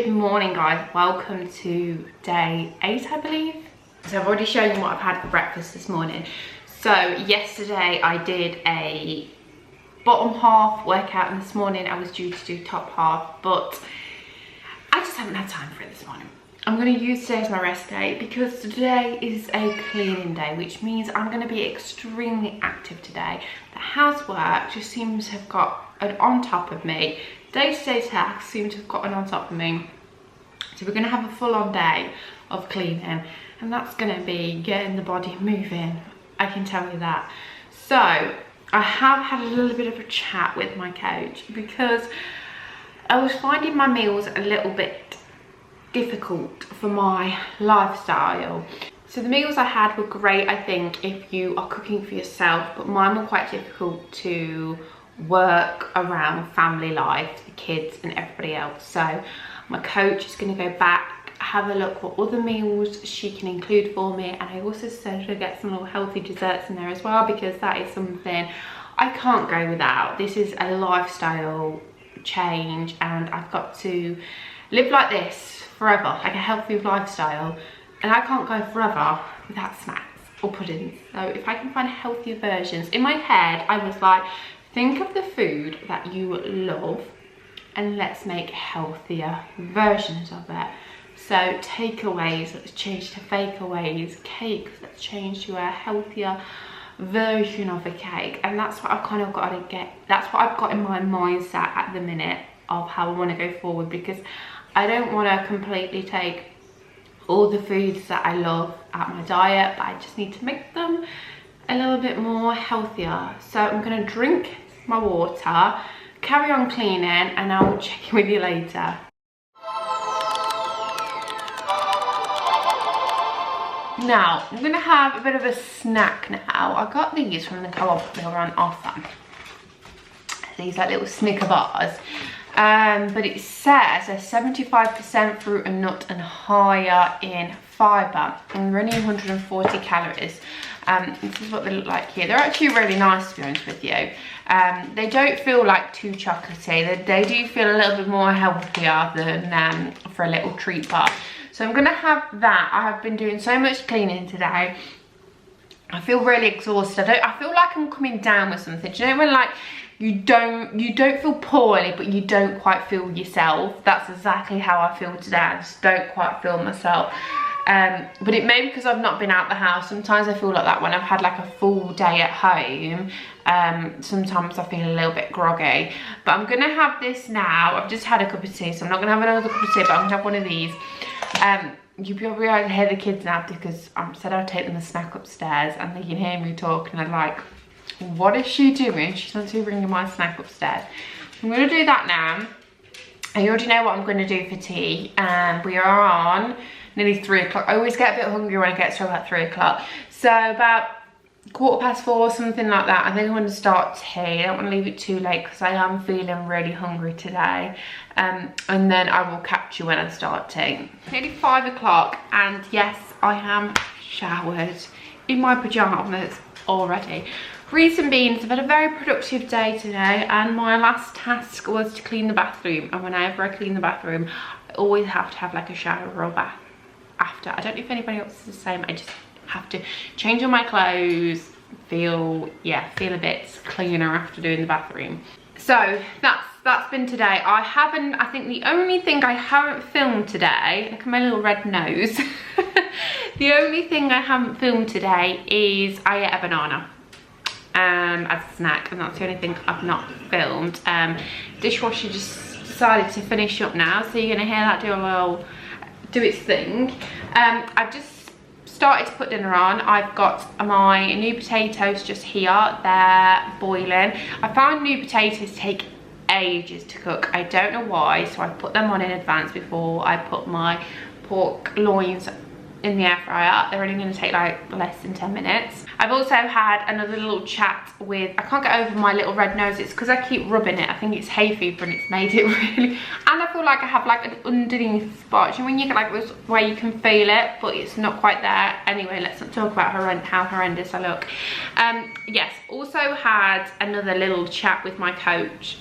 Good morning guys, welcome to day 8 I believe. So I've already shown you what I've had for breakfast this morning. So yesterday I did a bottom half workout and this morning I was due to do top half, but I just haven't had time for it this morning. I'm going to use today as my rest day because today is a cleaning day, which means I'm going to be extremely active today. The housework just seems to have got an on top of me. Day-to-day tasks seem to have gotten on top of me. So we're going to have a full-on day of cleaning, and that's going to be getting the body moving, I can tell you that. So I have had a little bit of a chat with my coach because I was finding my meals a little bit difficult for my lifestyle. So the meals I had were great, I think, if you are cooking for yourself, but mine were quite difficult to work around family life, the kids and everybody else. So my coach is going to go back, have a look what other meals she can include for me, and I also said to get some little healthy desserts in there as well, because that is something I can't go without. This is a lifestyle change and I've got to live like this forever, like a healthy lifestyle, and I can't go forever without snacks or puddings. So if I can find healthier versions, in my head I was like, think of the food that you love and let's make healthier versions of it. So takeaways, let's change to fakeaways. Cakes, let's change to a healthier version of a cake. And that's what I've kind of got to get. That's what I've got in my mindset at the minute of how I want to go forward, because I don't want to completely take all the foods that I love out my diet, but I just need to make them a little bit more healthier. So I'm going to drink my water, carry on cleaning, and I'll check in with you later. Now I'm gonna have a bit of a snack now. I got these from the co-op, they were on offer. These like little Snicker bars, but it says they're 75% fruit and nut and higher in fibre, and they're only 140 calories. This is what they look like here. They're actually really nice, to be honest with you. They don't feel like too chocolatey. They do feel a little bit more healthier than for a little treat bar. So I'm gonna have that. I have been doing so much cleaning today. I feel really exhausted. I feel like I'm coming down with something. Do you know when like you don't feel poorly, but you don't quite feel yourself? That's exactly how I feel today. I just don't quite feel myself. But it may be because I've not been out the house. Sometimes I feel like that when I've had like a full day at home. Sometimes I feel a little bit groggy, but I'm gonna have this now. I've just had a cup of tea, so I'm not gonna have another cup of tea, but I'm gonna have one of these. You probably won't hear the kids now because I said I'd take them a snack upstairs, and they can hear me talking and like, what is she doing? She's meant to be bringing my snack upstairs. I'm gonna do that now. I already know what I'm gonna do for tea. We are on nearly 3 o'clock. I always get a bit hungry when I get to about 3 o'clock. So about 4:15, something like that. I think I'm going to start tea. I don't want to leave it too late because I am feeling really hungry today. And then I will catch you when I start tea. Nearly 5 o'clock, and yes, I am showered in my pajamas already. Reason being, I've had a very productive day today, and my last task was to clean the bathroom. And whenever I clean the bathroom, I always have to have like a shower or a bath after. I don't know if anybody else is the same. I just have to change all my clothes, feel a bit cleaner after doing the bathroom. So that's been today. I think the only thing I haven't filmed today, look at my little red nose. The only thing I haven't filmed today is I ate a banana as a snack, and that's the only thing I've not filmed. Dishwasher just decided to finish up now, so you're gonna hear that do its thing. I've just started to put dinner on. I've got my new potatoes just here, they're boiling. I found new potatoes take ages to cook. I don't know why, so I put them on in advance before I put my pork loins in the air fryer. They're only going to take like less than 10 minutes. I've also had another little chat with, I can't get over my little red nose. It's because I keep rubbing it. I think it's hay fever and it's made it really, and I feel like I have like an underneath spot. You know when you get like this where you can feel it but it's not quite there. Anyway, let's not talk about how horrendous I look. Yes, also had another little chat with my coach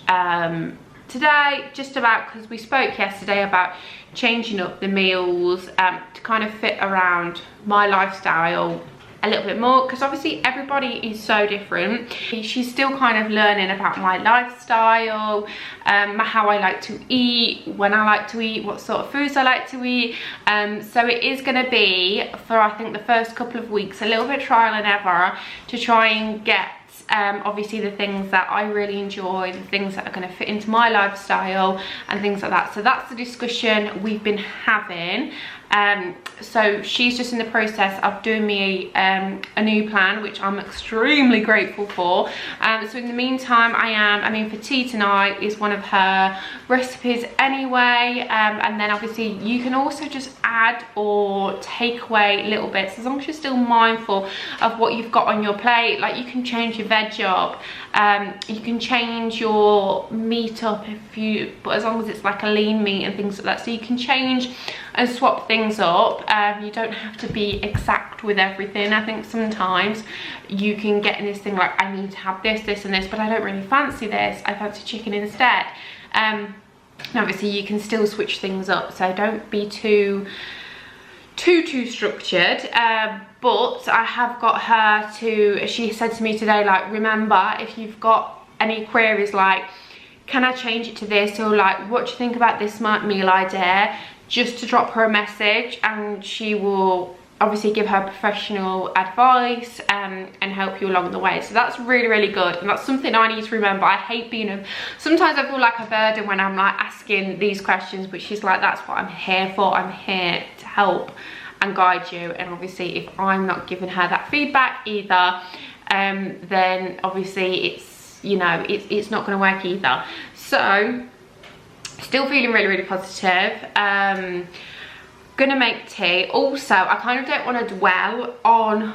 today, just about, because we spoke yesterday about changing up the meals to kind of fit around my lifestyle a little bit more, because obviously everybody is so different. She's still kind of learning about my lifestyle, how I like to eat, when I like to eat, what sort of foods I like to eat. So it is going to be, for I think the first couple of weeks, a little bit trial and error to try and get obviously the things that I really enjoy, the things that are going to fit into my lifestyle and things like that. So that's the discussion we've been having. So she's just in the process of doing me a new plan, which I'm extremely grateful for. So in the meantime, I mean, for tea tonight is one of her recipes anyway, and then obviously you can also just add or take away little bits, as long as you're still mindful of what you've got on your plate. Like, you can change your veg up, you can change your meat up but as long as it's like a lean meat and things like that. So you can change and swap things up. You don't have to be exact with everything. I think sometimes you can get in this thing like, I need to have this, this and this, but I don't really fancy this, I fancy chicken instead. And obviously you can still switch things up, so don't be too structured. But I have got her to, she said to me today, like, remember, if you've got any queries like, can I change it to this, or like, what do you think about this meal idea, just to drop her a message, and she will obviously give her professional advice and help you along the way. So that's really, really good, and that's something I need to remember. I hate being sometimes I feel like a burden when I'm like asking these questions, but she's like, that's what I'm here for. I'm here to help and guide you. And obviously if I'm not giving her that feedback either, then obviously it's, you know, it's not going to work either. So still feeling really, really positive. Gonna make tea. Also, I kind of don't want to dwell on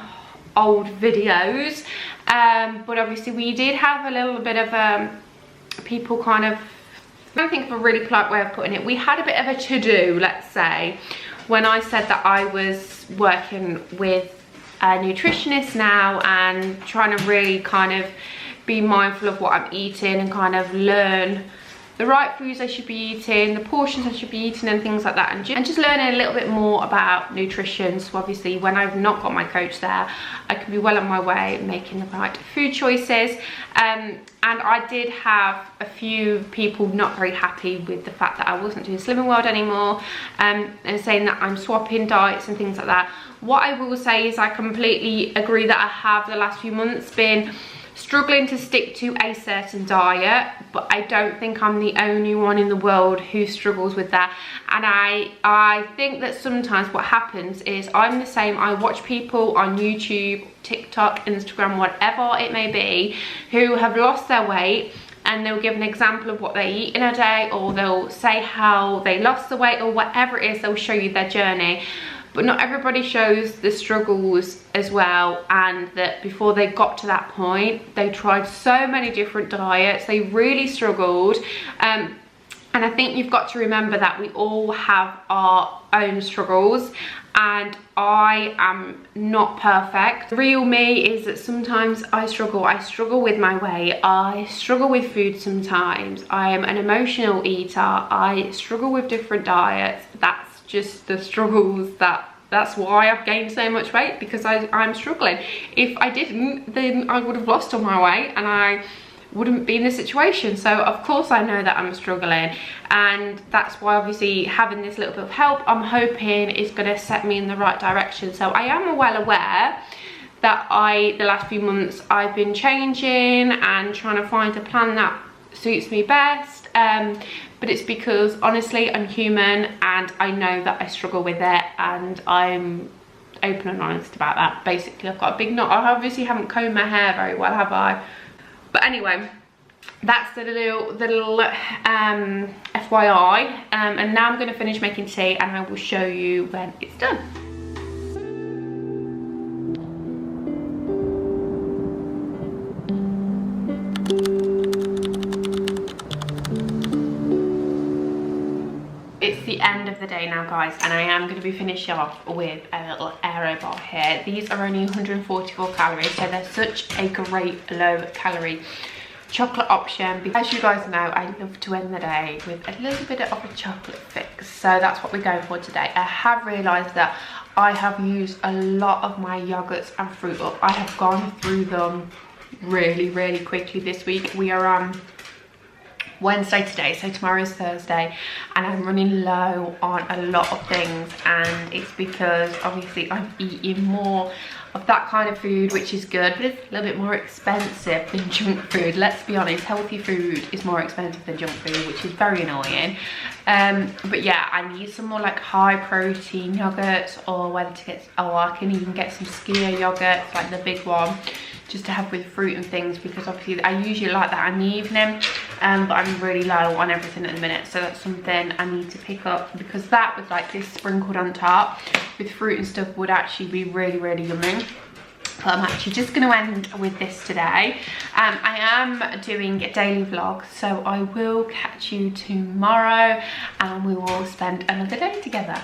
old videos, but obviously we did have a little bit of people kind of, I don't think of a really polite way of putting it, we had a bit of a to-do, let's say, when I said that I was working with a nutritionist now and trying to really kind of be mindful of what I'm eating and kind of learn the right foods I should be eating, the portions I should be eating and things like that, and just learning a little bit more about nutrition. So obviously when I've not got my coach there, I can be well on my way making the right food choices. And I did have a few people not very happy with the fact that I wasn't doing Slimming World anymore, and saying that I'm swapping diets and things like that. What I will say is I completely agree that I have the last few months been struggling to stick to a certain diet, but I don't think I'm the only one in the world who struggles with that. And I think that sometimes what happens is I'm the same. I watch people on YouTube, TikTok, Instagram, whatever it may be, who have lost their weight, and they'll give an example of what they eat in a day, or they'll say how they lost the weight, or whatever it is, they'll show you their journey. But not everybody shows the struggles as well, and that before they got to that point, they tried so many different diets, they really struggled. And I think you've got to remember that we all have our own struggles, and I am not perfect. The real me is that sometimes I struggle with my weight, I struggle with food sometimes, I am an emotional eater, I struggle with different diets. That's just the struggles, that's why I've gained so much weight, because I'm struggling. If I didn't, then I would have lost all my weight and I wouldn't be in this situation. So of course I know that I'm struggling, and that's why obviously having this little bit of help, I'm hoping is going to set me in the right direction. So I am well aware that the last few months I've been changing and trying to find a plan that suits me best, but it's because honestly I'm human, and I know that I struggle with it, and I'm open and honest about that. Basically, I've got a big knot. I obviously haven't combed my hair very well, have I? But anyway, that's the little FYI, and now I'm going to finish making tea, and I will show you when it's done. It's the end of the day now, guys, and I am going to be finishing off with a little aero bar here. These are only 144 calories, so they're such a great low calorie chocolate option, because as you guys know, I love to end the day with a little bit of a chocolate fix. So that's what we're going for today. I have realised that I have used a lot of my yogurts and Fruit Up. I have gone through them really quickly this week. We are on Wednesday today, so tomorrow is Thursday, and I'm running low on a lot of things, and it's because obviously I'm eating more of that kind of food, which is good, but it's a little bit more expensive than junk food. Let's be honest, healthy food is more expensive than junk food, which is very annoying. But yeah, I need some more like high protein yogurts, or whether to get, oh, I can even get some skyr yogurts, like the big one, just to have with fruit and things, because obviously I usually like that in the evening, but I'm really low on everything at the minute, so that's something I need to pick up, because that with like this sprinkled on top with fruit and stuff would actually be really yummy. But I'm actually just going to end with this today. I am doing a daily vlog, so I will catch you tomorrow and we will spend another day together.